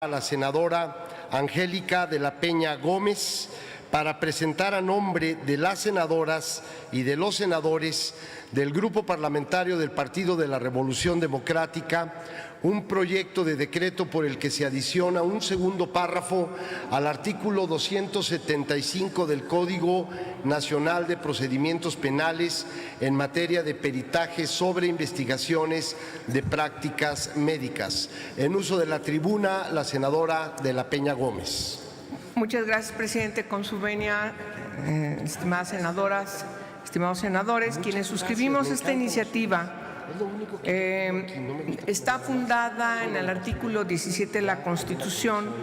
A la senadora Angélica de la Peña Gómez para presentar a nombre de las senadoras y de los senadores del Grupo Parlamentario del Partido de la Revolución Democrática un proyecto de decreto por el que se adiciona un segundo párrafo al artículo 275 del Código Nacional de Procedimientos Penales en materia de peritaje sobre investigaciones de prácticas médicas. En uso de la tribuna, la senadora de la Peña Gómez. Muchas gracias, presidente. Con su venia, estimadas senadoras, estimados senadores, quienes suscribimos esta iniciativa, está fundada en el artículo 17 de la Constitución,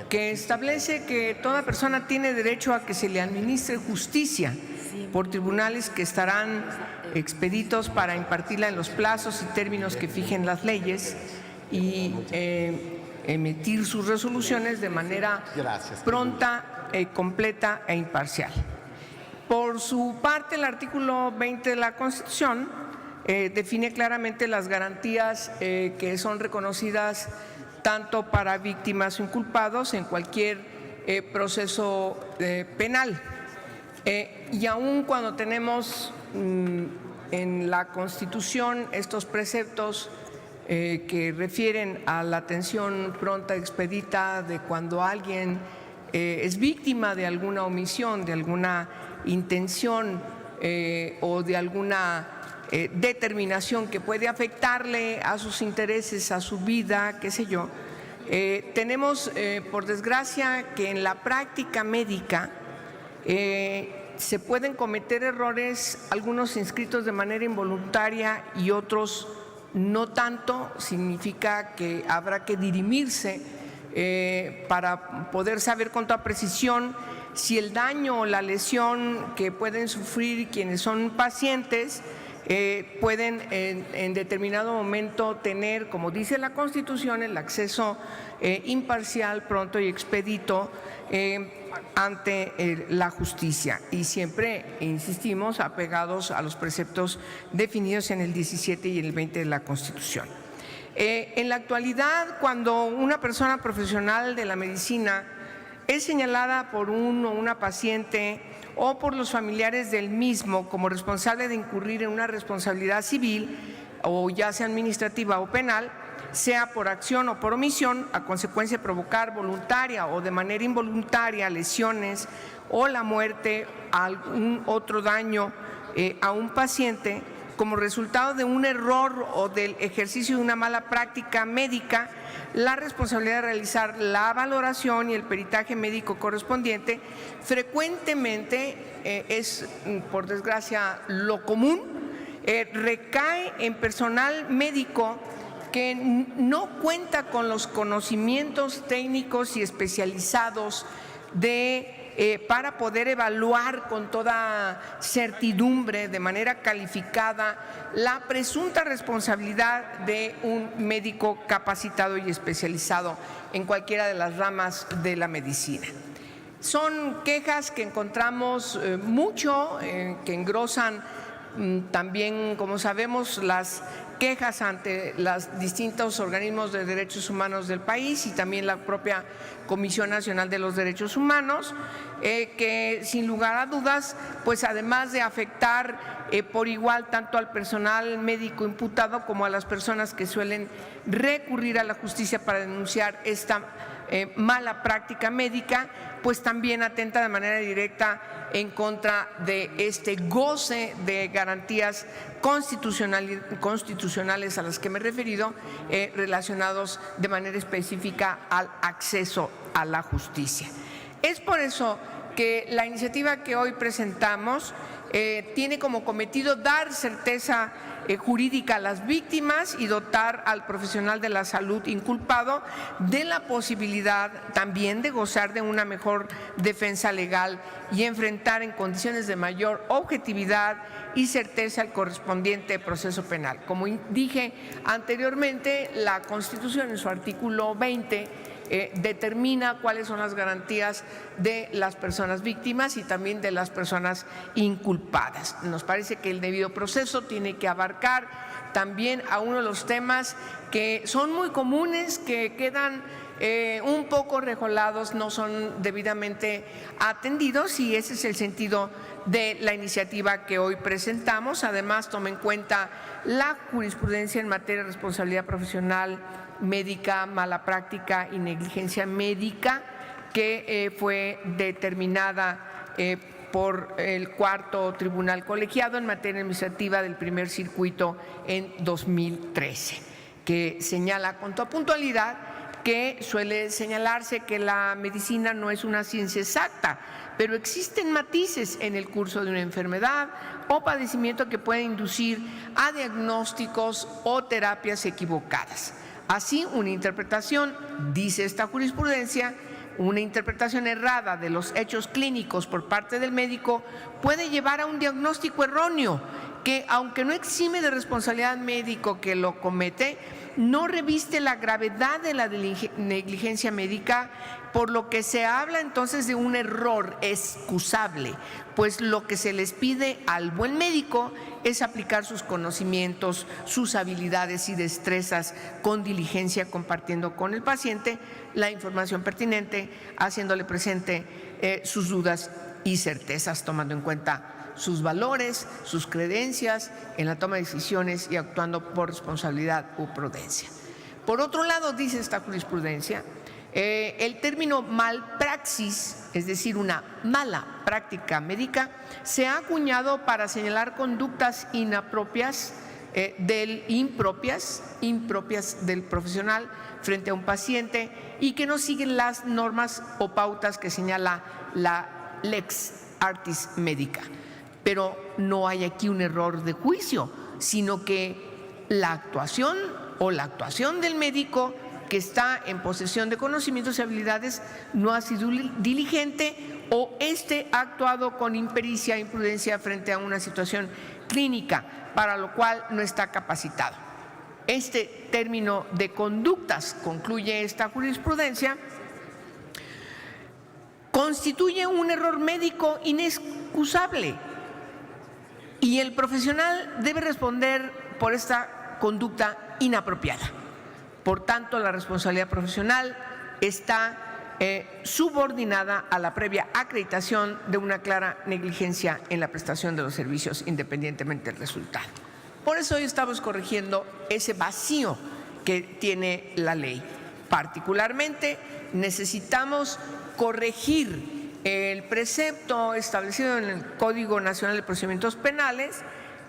que establece que toda persona tiene derecho a que se le administre justicia por tribunales que estarán expeditos para impartirla en los plazos y términos que fijen las leyes y emitir sus resoluciones de manera pronta, completa e imparcial. Por su parte, el artículo 20 de la Constitución define claramente las garantías que son reconocidas tanto para víctimas o inculpados en cualquier proceso penal. Y aun cuando tenemos en la Constitución estos preceptos que refieren a la atención pronta, expedita, de cuando alguien es víctima de alguna omisión, de alguna intención o de alguna determinación que puede afectarle a sus intereses, a su vida, qué sé yo. Tenemos, por desgracia, que en la práctica médica se pueden cometer errores, algunos inscritos de manera involuntaria y otros no tanto. Significa que habrá que dirimirse para poder saber con toda precisión si el daño o la lesión que pueden sufrir quienes son pacientes pueden en determinado momento tener, como dice la Constitución, el acceso imparcial, pronto y expedito ante la justicia. Y siempre, insistimos, apegados a los preceptos definidos en el 17 y el 20 de la Constitución. En la actualidad, cuando una persona profesional de la medicina es señalada por uno o una paciente o por los familiares del mismo como responsable de incurrir en una responsabilidad civil o ya sea administrativa o penal, sea por acción o por omisión, a consecuencia de provocar voluntaria o de manera involuntaria lesiones o la muerte, algún otro daño a un paciente como resultado de un error o del ejercicio de una mala práctica médica, la responsabilidad de realizar la valoración y el peritaje médico correspondiente frecuentemente es, por desgracia, lo común, recae en personal médico que no cuenta con los conocimientos técnicos y especializados para poder evaluar con toda certidumbre, de manera calificada, la presunta responsabilidad de un médico capacitado y especializado en cualquiera de las ramas de la medicina. Son quejas que encontramos mucho, que engrosan también, como sabemos, las quejas ante los distintos organismos de derechos humanos del país y también la propia Comisión Nacional de los Derechos Humanos, que sin lugar a dudas, pues además de afectar por igual tanto al personal médico imputado como a las personas que suelen recurrir a la justicia para denunciar esta mala práctica médica, pues también atenta de manera directa en contra de este goce de garantías constitucionales a las que me he referido, relacionados de manera específica al acceso a la justicia. Es por eso que la iniciativa que hoy presentamos tiene como cometido dar certeza jurídica a las víctimas y dotar al profesional de la salud inculpado de la posibilidad también de gozar de una mejor defensa legal y enfrentar en condiciones de mayor objetividad y certeza el correspondiente proceso penal. Como dije anteriormente, la Constitución en su artículo 20 determina cuáles son las garantías de las personas víctimas y también de las personas inculpadas. Nos parece que el debido proceso tiene que abarcar también a uno de los temas que son muy comunes, que quedan un poco rejolados, no son debidamente atendidos, y ese es el sentido de la iniciativa que hoy presentamos. Además, toma en cuenta la jurisprudencia en materia de responsabilidad profesional médica, mala práctica y negligencia médica, que fue determinada por el Cuarto Tribunal Colegiado en materia administrativa del Primer Circuito en 2013, que señala con toda puntualidad que suele señalarse que la medicina no es una ciencia exacta, pero existen matices en el curso de una enfermedad o padecimiento que pueden inducir a diagnósticos o terapias equivocadas. Así, una interpretación, dice esta jurisprudencia, una interpretación errada de los hechos clínicos por parte del médico puede llevar a un diagnóstico erróneo que, aunque no exime de responsabilidad al médico que lo comete, no reviste la gravedad de la negligencia médica, por lo que se habla entonces de un error excusable, pues lo que se les pide al buen médico es aplicar sus conocimientos, sus habilidades y destrezas con diligencia, compartiendo con el paciente la información pertinente, haciéndole presente sus dudas y certezas, tomando en cuenta sus valores, sus creencias en la toma de decisiones y actuando por responsabilidad u prudencia. Por otro lado, dice esta jurisprudencia, el término malpraxis, es decir, una mala práctica médica, se ha acuñado para señalar conductas impropias del profesional frente a un paciente y que no siguen las normas o pautas que señala la lex artis médica. Pero no hay aquí un error de juicio, sino que la actuación del médico que está en posesión de conocimientos y habilidades no ha sido diligente, o ha actuado con impericia e imprudencia frente a una situación clínica para lo cual no está capacitado. Este término de conductas, concluye esta jurisprudencia, constituye un error médico inexcusable y el profesional debe responder por esta conducta inapropiada. Por tanto, la responsabilidad profesional está subordinada a la previa acreditación de una clara negligencia en la prestación de los servicios, independientemente del resultado. Por eso hoy estamos corrigiendo ese vacío que tiene la ley. Particularmente necesitamos corregir el precepto establecido en el Código Nacional de Procedimientos Penales,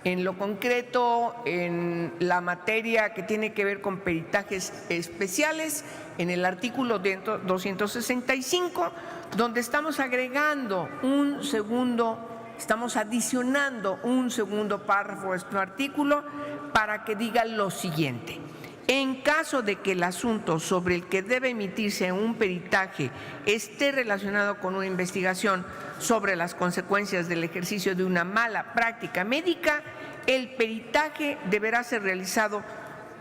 en lo concreto en la materia que tiene que ver con peritajes especiales, en el artículo 265, donde estamos adicionando un segundo párrafo a este artículo para que diga lo siguiente: en caso de que el asunto sobre el que debe emitirse un peritaje esté relacionado con una investigación sobre las consecuencias del ejercicio de una mala práctica médica, el peritaje deberá ser realizado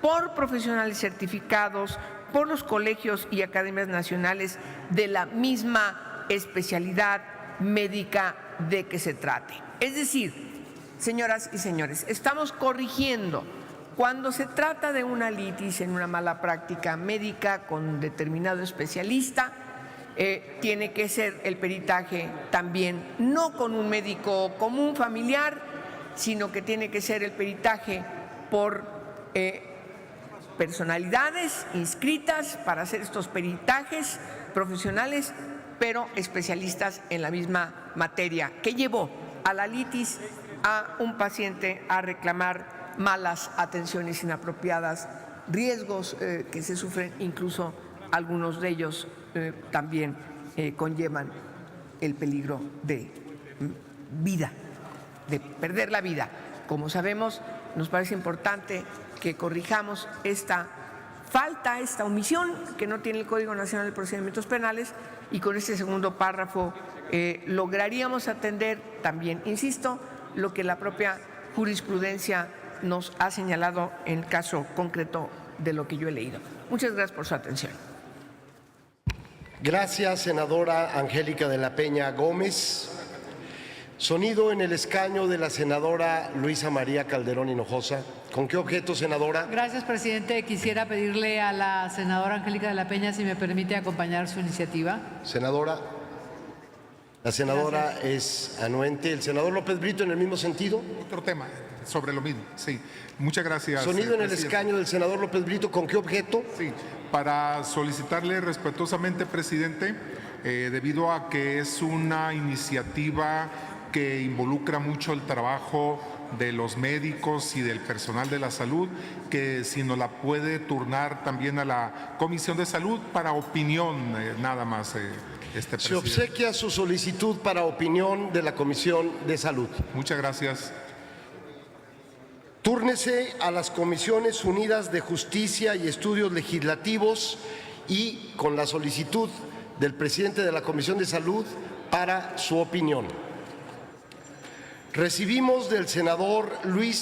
por profesionales certificados por los colegios y academias nacionales de la misma especialidad médica de que se trate. Es decir, señoras y señores, estamos corrigiendo. Cuando se trata de una litis en una mala práctica médica con determinado especialista, tiene que ser el peritaje también no con un médico común familiar, sino que tiene que ser el peritaje por personalidades inscritas para hacer estos peritajes profesionales, pero especialistas en la misma materia, que llevó a la litis a un paciente a reclamar malas atenciones inapropiadas, riesgos que se sufren, incluso algunos de ellos también conllevan el peligro de vida, de perder la vida. Como sabemos, nos parece importante que corrijamos esta falta, esta omisión que no tiene el Código Nacional de Procedimientos Penales, y con este segundo párrafo lograríamos atender también, insisto, lo que la propia jurisprudencia nos ha señalado en el caso concreto de lo que yo he leído. Muchas gracias por su atención. Gracias, senadora Angélica de la Peña Gómez. Sonido en el escaño de la senadora Luisa María Calderón Hinojosa. ¿Con qué objeto, senadora? Gracias, presidente. Quisiera pedirle a la senadora Angélica de la Peña si me permite acompañar su iniciativa. Senadora. La senadora es anuente. ¿El senador López Brito en el mismo sentido? Otro tema, sobre lo mismo, sí. Muchas gracias. Sonido en el presidente. escaño del senador López Brito. ¿Con qué objeto? Sí, para solicitarle respetuosamente, presidente, debido a que es una iniciativa que involucra mucho el trabajo de los médicos y del personal de la salud, que si nos la puede turnar también a la Comisión de Salud para opinión, nada más, Se presidente. obsequia su solicitud para opinión de la Comisión de Salud. Muchas gracias. Túrnese a las Comisiones Unidas de Justicia y Estudios Legislativos y con la solicitud del presidente de la Comisión de Salud para su opinión. Recibimos del senador Luis